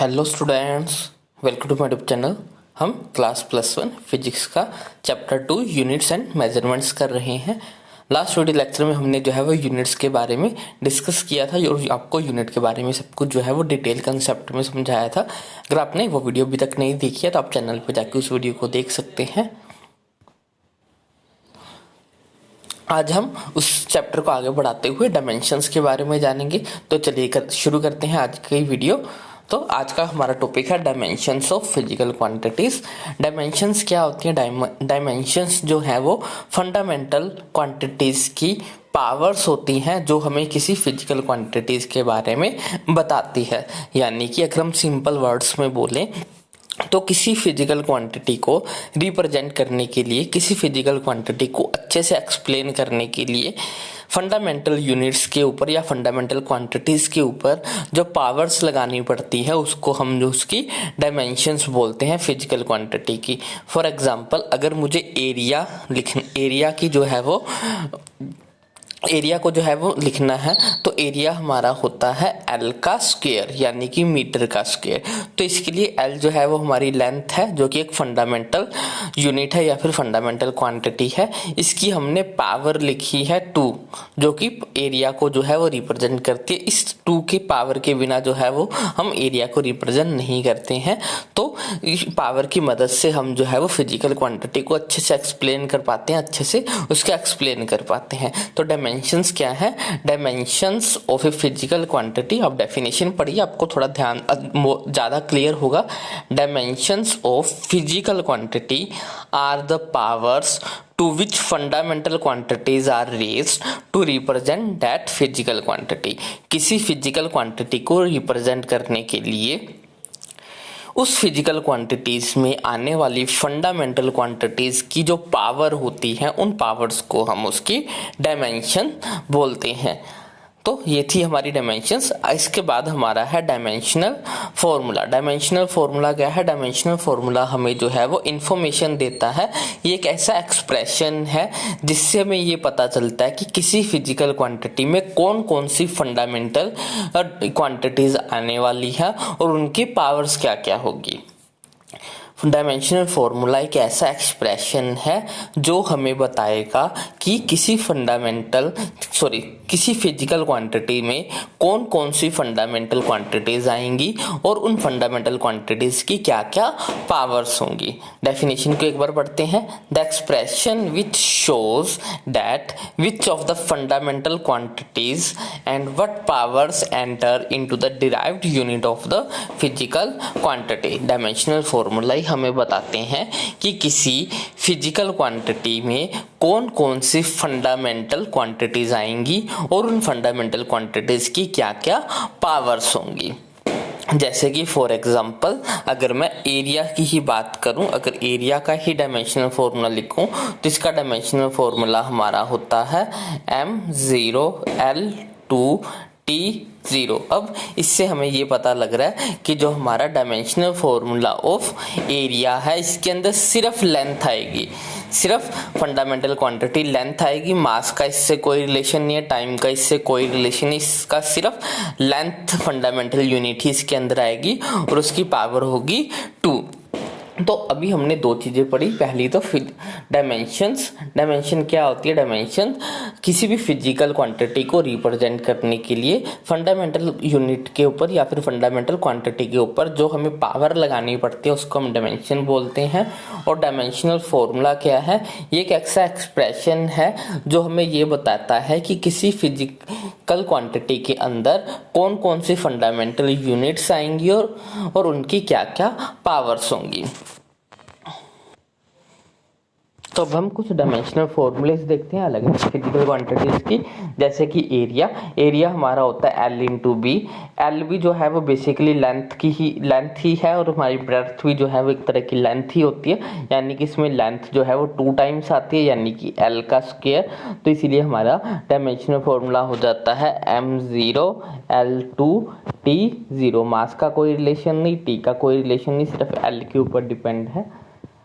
Hello students, welcome to my YouTube channel. हम class +1 physics का chapter 2 units and measurements कर रहे हैं। लास्ट वीडियो लेक्चर में हमने जो है वो यूनिट्स के बारे में डिस्कस किया था और आपको यूनिट के बारे में सब कुछ जो है वो डिटेल कंसेप्ट में समझाया था। अगर आपने वो वीडियो अभी तक नहीं देखी है तो आप चैनल पर जाके उस वीडियो को देख सकते हैं। आज हम उस चैप्टर को आगे बढ़ाते हुए डायमेंशंस के बारे में जानेंगे। तो चलिए शुरू करते हैं आज की वीडियो। तो आज का हमारा टॉपिक है dimensions of physical quantities. Dimensions क्या होती हैं? डायमेंशंस जो है वो फंडामेंटल क्वांटिटीज की पावर्स होती हैं जो हमें किसी फिजिकल क्वांटिटीज के बारे में बताती है। यानी कि अगर हम सिंपल वर्ड्स में बोलें तो किसी फिजिकल क्वांटिटी को रिप्रेजेंट करने के लिए, किसी फिजिकल क्वांटिटी को अच्छे से एक्सप्लेन करने के लिए फंडामेंटल यूनिट्स के ऊपर या फंडामेंटल क्वांटिटीज के ऊपर जो पावर्स लगानी पड़ती है उसको हम जो उसकी डायमेंशंस बोलते हैं फिजिकल क्वांटिटी की। फॉर एग्जांपल, अगर मुझे एरिया की जो है वो एरिया को जो है वो लिखना है तो एरिया हमारा होता है एल का स्क्वायर यानी कि मीटर का स्क्वायर। तो इसके लिए एल जो है वो हमारी लेंथ है जो कि एक फंडामेंटल यूनिट है या फिर फंडामेंटल क्वांटिटी है। इसकी हमने पावर लिखी है 2 जो कि एरिया को जो है वो रिप्रेजेंट करती है। इस 2 के पावर के बिना जो है वो हम एरिया को रिप्रेजेंट नहीं करते हैं। तो इस पावर की मदद से हम जो है वो फिजिकल क्वांटिटी को अच्छे से एक्सप्लेन कर पाते हैं, अच्छे से उसका एक्सप्लेन कर पाते हैं। तो डायमेंशंस क्या है? Dimensions of a physical quantity, आप डेफिनेशन पढ़िए, आपको थोड़ा ध्यान ज्यादा क्लियर होगा। Dimensions of physical quantity are the powers to which fundamental quantities are raised to represent that physical quantity। किसी फिजिकल क्वांटिटी को रिप्रेजेंट करने के लिए उस फिजिकल क्वांटिटीज में आने वाली फंडामेंटल क्वांटिटीज की जो पावर होती है उन पावर्स को हम उसकी डायमेंशन बोलते हैं। तो ये थी हमारी डायमेंशंस। इसके बाद हमारा है डायमेंशनल फॉर्मूला। डायमेंशनल फॉर्मूला क्या है? डायमेंशनल फॉर्मूला हमें जो है वो इंफॉर्मेशन देता है। ये एक ऐसा एक्सप्रेशन है जिससे हमें ये पता चलता है कि किसी फिजिकल क्वांटिटी में कौन कौन सी फंडामेंटल क्वांटिटीज आने वाली है और उनकी पावर्स क्या क्या होगी। डायमेंशनल फॉर्मूला एक ऐसा एक्सप्रेशन है जो हमें बताएगा कि किसी फिजिकल क्वांटिटी में कौन कौन सी फंडामेंटल क्वांटिटीज आएंगी और उन फंडामेंटल क्वांटिटीज की क्या क्या पावर्स होंगी। डेफिनेशन को एक बार पढ़ते हैं। The expression which shows that which of the fundamental quantities and what powers enter into the derived unit of the physical quantity. Dimensional formula हमें बताते हैं कि किसी फिजिकल क्वांटिटी में कौन कौन सी फंडामेंटल क्वांटिटीज आएंगी और उन फंडामेंटल क्वांटिटीज की क्या क्या पावर्स होंगी। जैसे कि फॉर एग्जांपल अगर मैं एरिया की ही बात करूं, अगर एरिया का ही डायमेंशनल फॉर्मूला लिखूं तो इसका डायमेंशनल फॉर्मूला हमारा होता है m0L2T0। अब इससे हमें ये पता लग रहा है कि जो हमारा डायमेंशनल फॉर्मूला ऑफ एरिया है इसके अंदर सिर्फ लेंथ आएगी, सिर्फ फंडामेंटल क्वांटिटी लेंथ आएगी। मास का इससे कोई रिलेशन नहीं है, टाइम का इससे कोई रिलेशन नहीं, इसका सिर्फ लेंथ फंडामेंटल यूनिट ही इसके अंदर आएगी और उसकी पावर होगी 2। तो अभी हमने 2 चीजें पढ़ी। पहली तो डायमेंशन क्या होती है? डायमेंशन किसी भी फिजिकल क्वांटिटी को रिप्रेजेंट करने के लिए फंडामेंटल यूनिट के ऊपर या फिर फंडामेंटल क्वांटिटी के ऊपर जो हमें पावर लगानी पड़ती है उसको हम डायमेंशन बोलते हैं। और डायमेंशनल फॉर्मूला क्या है? ये एक ऐसा एक्सप्रेशन है जो हमें ये बताता है कि किसी फिजिकल क्वांटिटी के अंदर कौन कौन सी फंडामेंटल यूनिट्स आएंगी और उनकी क्या क्या पावर्स होंगी। तो अब हम कुछ डायमेंशनल फॉर्मूलेस देखते हैं अलग अलग फिजिकल क्वांटिटीज की। जैसे कि एरिया हमारा होता है L/B। एल भी जो है वो बेसिकली लेंथ ही है और हमारी ब्रेड्थ भी जो है वो एक तरह की लेंथ ही होती है। यानी कि इसमें लेंथ जो है वो 2 टाइम्स आती है यानी कि L का स्क्वायर। तो इसीलिए हमारा डायमेंशनल फॉर्मूला हो जाता है m0L2T0। मास का कोई रिलेशन नहीं, T का कोई रिलेशन नहीं, सिर्फ L के ऊपर डिपेंड है।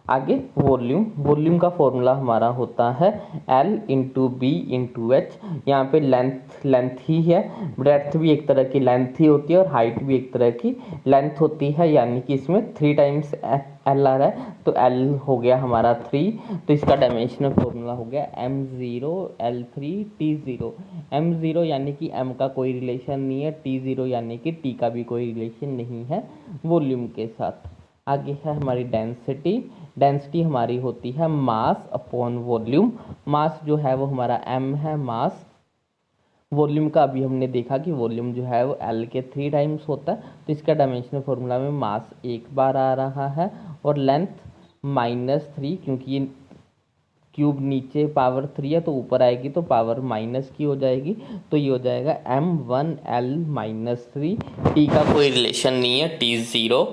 आगे वॉल्यूम, वॉल्यूम का फॉर्मूला हमारा होता है L into B into H. यहाँ पे लेंथ ही है, ब्रेड्थ भी एक तरह की लेंथ ही होती है और हाइट भी एक तरह की लेंथ होती है, यानी कि इसमें 3 टाइम्स L आ रहा है तो L हो गया हमारा 3। तो इसका डायमेंशनल फॉर्मूला हो गया M0 L3 T0। M0 यानी कि M का कोई रिलेशन नहीं है, T0 यानी कि T का भी कोई रिलेशन नहीं है वॉल्यूम के साथ। आगे है हमारी डेंसिटी। डेंसिटी हमारी होती है मास अपॉन वॉल्यूम। मास जो है वो हमारा m है मास। वॉल्यूम का अभी हमने देखा कि वॉल्यूम जो है वो L के 3 टाइम्स होता है, तो इसका डायमेंशनल फॉर्मूला में मास एक बार आ रहा है और लेंथ -3, क्योंकि ये क्यूब नीचे पावर 3 है तो ऊपर आएगी तो पावर माइनस की हो जाएगी, तो ये हो जाएगा m1L-3। टी का कोई रिलेशन नहीं है, T0।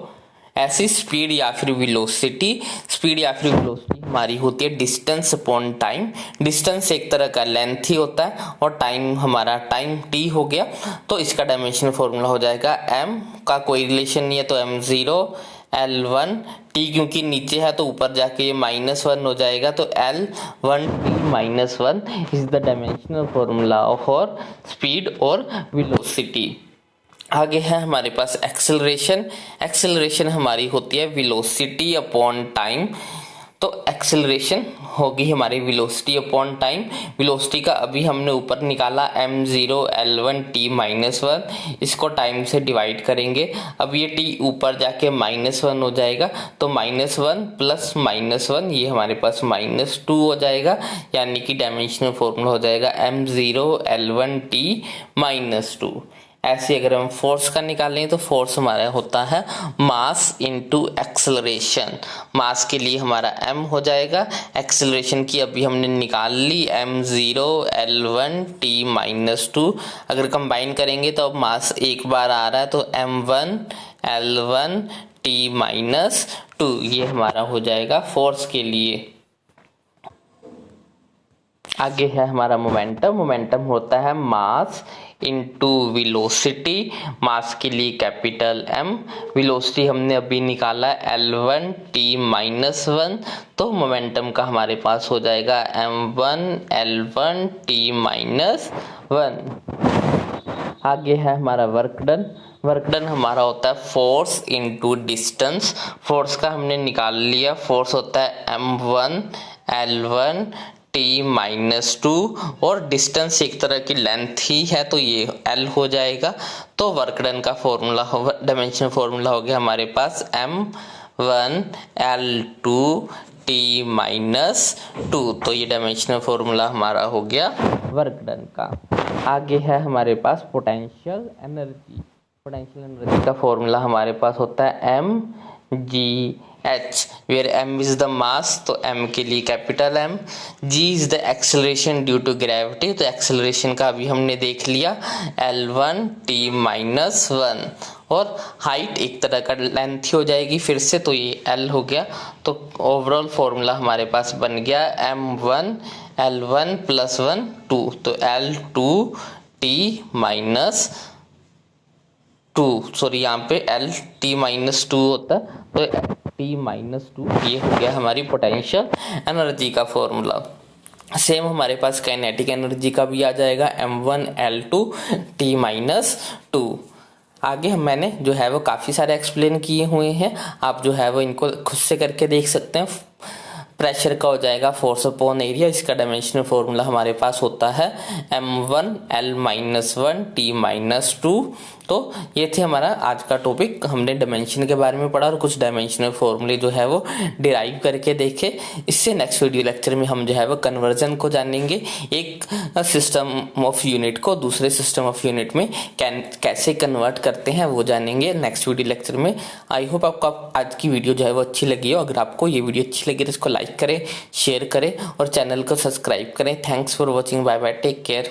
ऐसी स्पीड या फिर वेलोसिटी, स्पीड या फिर वेलोसिटी हमारी होती है डिस्टेंस अपॉन टाइम। डिस्टेंस एक तरह का लेंथ ही होता है और टाइम हमारा टाइम t हो गया, तो इसका डायमेंशनल फॉर्मूला हो जाएगा m का कोई रिलेशन नहीं है तो m0 L1 t, क्योंकि नीचे है तो ऊपर जाके ये -1 हो जाएगा तो L1 t -1 is the dimensional formula for speed और वेलोसिटी। आगे है हमारे पास एक्सेलरेशन। एक्सेलरेशन हमारी होती है वेलोसिटी अपॉन टाइम, तो एक्सेलरेशन होगी हमारी वेलोसिटी अपॉन टाइम। वेलोसिटी का अभी हमने ऊपर निकाला m0 L1 t -1, इसको टाइम से डिवाइड करेंगे, अब ये t ऊपर जाके -1 हो जाएगा तो -1 प्लस -1 ये हमारे पास -2 हो जाएगा, यानी कि डायमेंशनल फॉर्मूला हो जाएगा m0 L1 t -2। ऐसे अगर हम फोर्स का निकालें तो फोर्स हमारा होता है मास इनटू एक्सेलरेशन। मास के लिए हमारा m हो जाएगा, एक्सेलरेशन की अभी हमने निकाल ली m0 L1 t -2। अगर कंबाइन करेंगे तो अब मास एक बार आ रहा है तो m1 L1 t -2 ये हमारा हो जाएगा फोर्स के लिए। आगे है हमारा मोमेंटम। मोमेंटम होता है मास इनटू वेलोसिटी। मास के लिए कैपिटल M, वेलोसिटी हमने अभी निकाला L1 t -1, तो मोमेंटम का हमारे पास हो जाएगा m1 L1 t -1। आगे है हमारा वर्क डन। वर्क डन हमारा होता है फोर्स इनटू डिस्टेंस। फोर्स का हमने निकाल लिया, फोर्स होता है m1 L1 t -2 और डिस्टेंस एक तरह की लेंथ ही है तो ये L हो जाएगा। तो वर्क डन का फॉर्मूला, डायमेंशनल फॉर्मूला हो गया हमारे पास m1 L2 t -2, तो ये डायमेंशनल फॉर्मूला हमारा हो गया वर्क डन का। आगे है हमारे पास पोटेंशियल एनर्जी। पोटेंशियल एनर्जी का फॉर्मूला हमारे पास होता है mgh, where m is the mass तो m के लिए capital M, g is the acceleration due to gravity, तो एक्सेलरेशन का अभी हमने देख लिया L1 t -1 और हाइट एक तरह का लेंथ हो जाएगी फिर से तो ये L हो गया। तो ओवरऑल फॉर्मूला हमारे पास बन गया m1 L1 + 1 2, तो L2 t -2, सॉरी यहाँ पे L t -2 होता है तो t -2 ये हो गया हमारी पोटेंशियल एनर्जी का फॉर्मूला। सेम हमारे पास काइनेटिक एनर्जी का भी आ जाएगा m1 L2 t -2। आगे मैंने जो है वो काफ़ी सारे एक्सप्लेन किए हुए हैं, आप जो है वो इनको खुद से करके देख सकते हैं। प्रेशर का हो जाएगा फोर्स अपॉन एरिया, इसका डायमेंशनल फॉर्मूला हमारे पास होता है m1 L -1 t -2। तो ये थे हमारा आज का टॉपिक, हमने डायमेंशन के बारे में पढ़ा और कुछ डायमेंशनल फॉर्मूले जो है वो डिराइव करके देखे। इससे नेक्स्ट वीडियो लेक्चर में हम जो है वो कन्वर्जन को जानेंगे, एक सिस्टम ऑफ यूनिट को दूसरे सिस्टम ऑफ यूनिट में कैसे कन्वर्ट करते हैं वो जानेंगे नेक्स्ट वीडियो लेक्चर में। आई होप आपको आज की वीडियो जो है वो अच्छी लगी हो। अगर आपको ये वीडियो अच्छी लगी तो इसको लाइक करें, शेयर करें और चैनल को सब्सक्राइब करें। Thanks for watching, bye bye, take care.